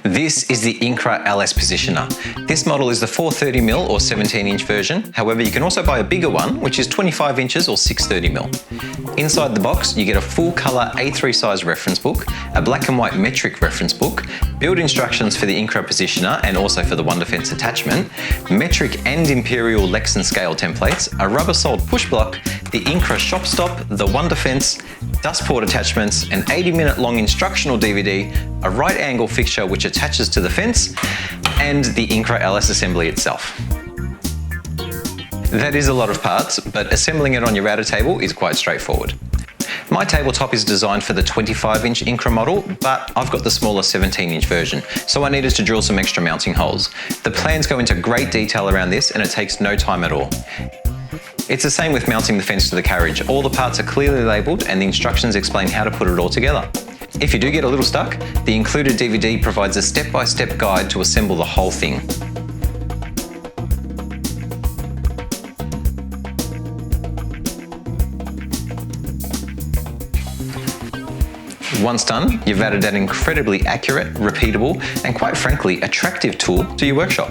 This is the Incra LS Positioner. This model is the 430mm or 17-inch version. However, you can also buy a bigger one, which is 25 inches or 630mm. Inside the box, you get a full colour A3 size reference book, a black and white metric reference book, build instructions for the Incra Positioner and also for the WonderFence attachment, metric and imperial Lexan scale templates, a rubber-soled push block, the Incra shop stop, the WonderFence, dust port attachments, an 80-minute long instructional DVD, a right angle fixture which attaches to the fence, and the Incra LS assembly itself. That is a lot of parts, but assembling it on your router table is quite straightforward. My tabletop is designed for the 25-inch Incra model, but I've got the smaller 17-inch version, so I needed to drill some extra mounting holes. The plans go into great detail around this and it takes no time at all. It's the same with mounting the fence to the carriage. All the parts are clearly labelled and the instructions explain how to put it all together. If you do get a little stuck, the included DVD provides a step-by-step guide to assemble the whole thing. Once done, you've added an incredibly accurate, repeatable, and quite frankly, attractive tool to your workshop.